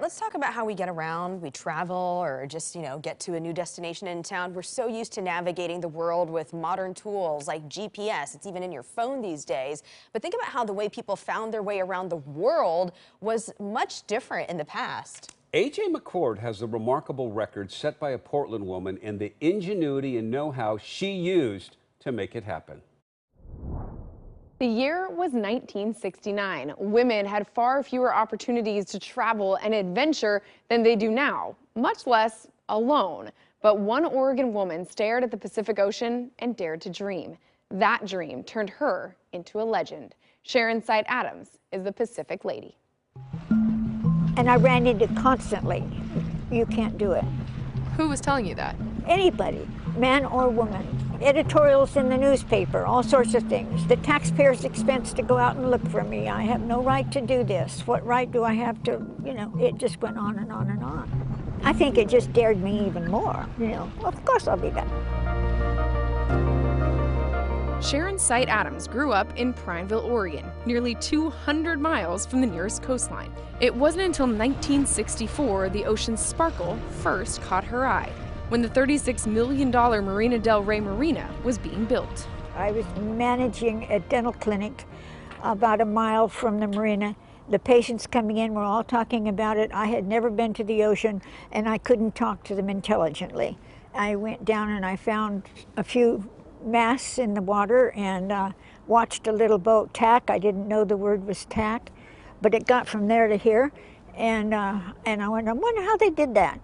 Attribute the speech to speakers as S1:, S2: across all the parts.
S1: Let's talk about how we get around, we travel, or just, get to a new destination in town. We're so used to navigating the world with modern tools like GPS. It's even in your phone these days. But think about how the way people found their way around the world was much different in the past.
S2: A.J. McCord has a remarkable record set by a Portland woman and the ingenuity and know-how she used to make it happen.
S3: The year was 1969. Women had far fewer opportunities to travel and adventure than they do now, much less alone. But one Oregon woman stared at the Pacific Ocean and dared to dream. That dream turned her into a legend. Sharon Adams is the Pacific Lady.
S4: And I ran into it constantly. You can't do it.
S3: Who was telling you that?
S4: Anybody, man or woman. Editorials in the newspaper, all sorts of things. The taxpayer's expense to go out and look for me. I have no right to do this. What right do I have to, it just went on and on and on. I think it just dared me even more, of course I'll be that.
S3: Sharon Adams grew up in Prineville, Oregon, nearly 200 miles from the nearest coastline. It wasn't until 1964 the ocean's sparkle first caught her eye, when the $36 million Marina del Rey Marina was being built.
S4: I was managing a dental clinic about a mile from the marina. The patients coming in were all talking about it. I had never been to the ocean, and I couldn't talk to them intelligently. I went down and I found a few masts in the water and watched a little boat tack. I didn't know the word was tack, but it got from there to here, and I wonder how they did that.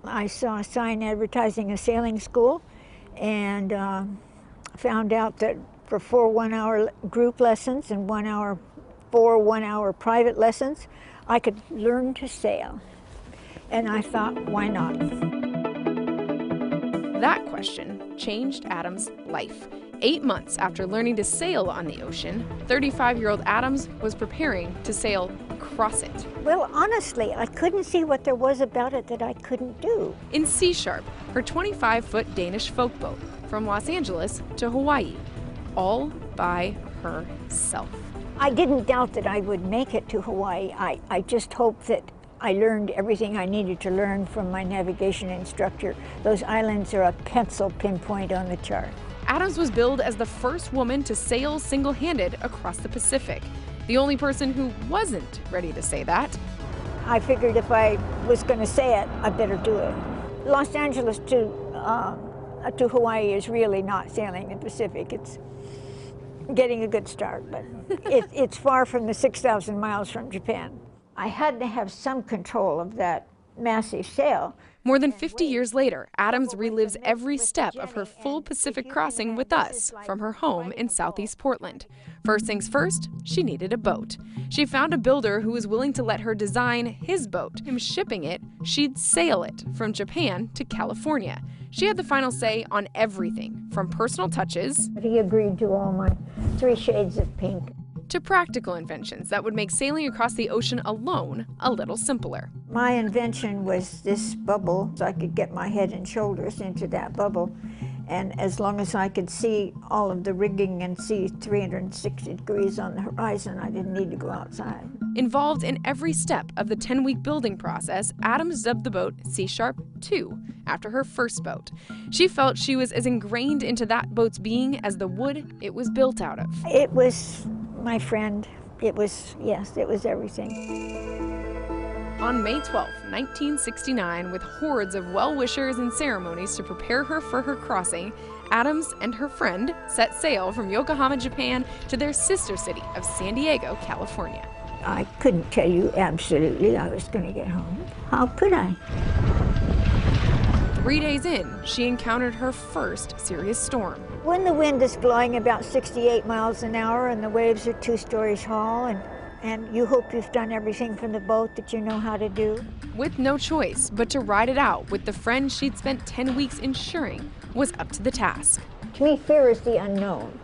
S4: I saw a sign advertising a sailing school and found out that for 4 one-hour group lessons and 4 one-hour private lessons, I could learn to sail. And I thought, why not?
S3: That question changed Adams' life. 8 months after learning to sail on the ocean, 35-year-old Adams was preparing to sail across it.
S4: Well, honestly, I couldn't see what there was about it that I couldn't do.
S3: In Sea Sharp, her 25-foot Danish folk boat from Los Angeles to Hawaii, all by herself.
S4: I didn't doubt that I would make it to Hawaii. I just hoped that I learned everything I needed to learn from my navigation instructor. Those islands are a pencil pinpoint on the chart.
S3: Adams was billed as the first woman to sail single-handed across the Pacific. The only person who wasn't ready to say that.
S4: I figured if I was going to say it, I better do it. Los Angeles to Hawaii is really not sailing the Pacific. It's getting a good start, but it's far from the 6,000 miles from Japan. I had to have some control of that massive sail.
S3: More than 50 years later, Adams relives every step of her full Pacific crossing with us from her home in Southeast Portland. First things first, she needed a boat. She found a builder who was willing to let her design his boat. Him shipping it, she'd sail it from Japan to California. She had the final say on everything, from personal touches.
S4: He agreed to all my 3 shades of pink.
S3: To practical inventions that would make sailing across the ocean alone a little simpler.
S4: My invention was this bubble, so I could get my head and shoulders into that bubble. And as long as I could see all of the rigging and see 360 degrees on the horizon, I didn't need to go outside.
S3: Involved in every step of the 10-week building process, Adams dubbed the boat Sea Sharp 2, after her first boat. She felt she was as ingrained into that boat's being as the wood it was built out of.
S4: It was my friend. It was everything.
S3: On May 12, 1969, with hordes of well-wishers and ceremonies to prepare her for her crossing, Adams and her friend set sail from Yokohama, Japan to their sister city of San Diego, California.
S4: I couldn't tell you absolutely I was going to get home. How could I?
S3: 3 days in, she encountered her first serious storm.
S4: When the wind is blowing about 68 miles an hour and the waves are 2 stories tall and you hope you've done everything from the boat that you know how to do.
S3: With no choice but to ride it out with the friend she'd spent 10 weeks ensuring was up to the task.
S4: To me, fear is the unknown.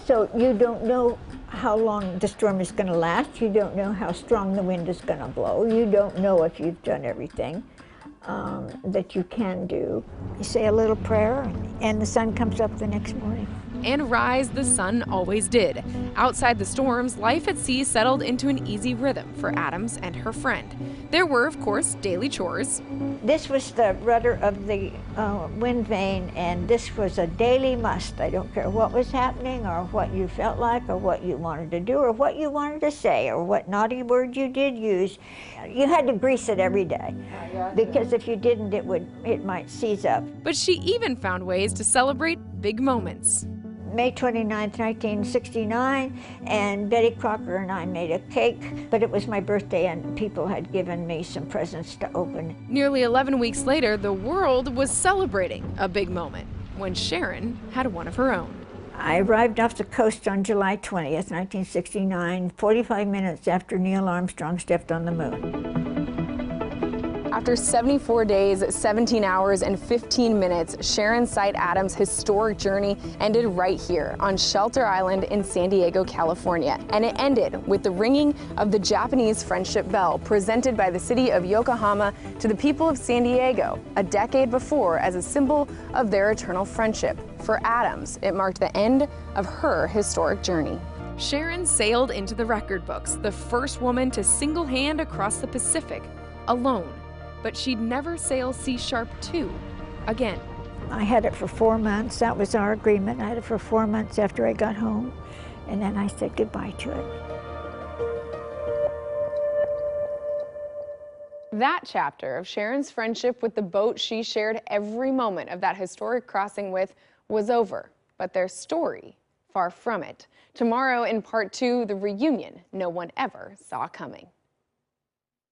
S4: So you don't know how long the storm is going to last. You don't know how strong the wind is going to blow. You don't know if you've done everything that you can do. You say a little prayer and the sun comes up the next morning.
S3: and rise the sun always did. Outside the storms, life at sea settled into an easy rhythm for Adams and her friend. There were, of course, daily chores.
S4: This was the rudder of the wind vane, and this was a daily must. I don't care what was happening or what you felt like or what you wanted to do or what you wanted to say or what naughty word you did use. You had to grease it every day, because if you didn't, it might seize up.
S3: But she even found ways to celebrate big moments.
S4: May 29th, 1969, and Betty Crocker and I made a cake, but it was my birthday and people had given me some presents to open.
S3: Nearly 11 weeks later, the world was celebrating a big moment when Sharon had one of her own.
S4: I arrived off the coast on July 20th, 1969, 45 minutes after Neil Armstrong stepped on the moon.
S3: After 74 days, 17 hours, and 15 minutes, Sharon Sight Adams' historic journey ended right here on Shelter Island in San Diego, California. And it ended with the ringing of the Japanese friendship bell presented by the city of Yokohama to the people of San Diego a decade before as a symbol of their eternal friendship. For Adams, it marked the end of her historic journey. Sharon sailed into the record books, the first woman to single-hand across the Pacific, alone. But she'd never sail Sea Sharp 2 again.
S4: I had it for 4 months. That was our agreement. I had it for 4 months after I got home, and then I said goodbye to it.
S3: That chapter of Sharon's friendship with the boat she shared every moment of that historic crossing with was over, but their story, far from it. Tomorrow in part 2, the reunion no one ever saw coming.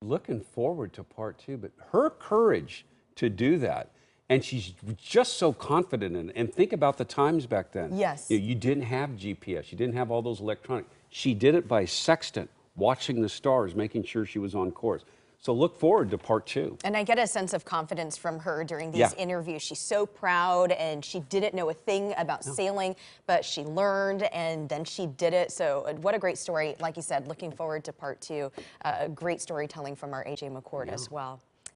S2: Looking forward to part 2, but her courage to do that, and she's just so confident in it. And think about the times back then.
S1: Yes.
S2: You didn't have GPS, you didn't have all those electronic. She did it by sextant, watching the stars, making sure she was on course. So look forward to part 2.
S1: And I get a sense of confidence from her during these interviews. She's so proud, and she didn't know a thing about sailing, but she learned, and then she did it. So what a great story. Like you said, looking forward to part 2. Great storytelling from our AJ McCord as well.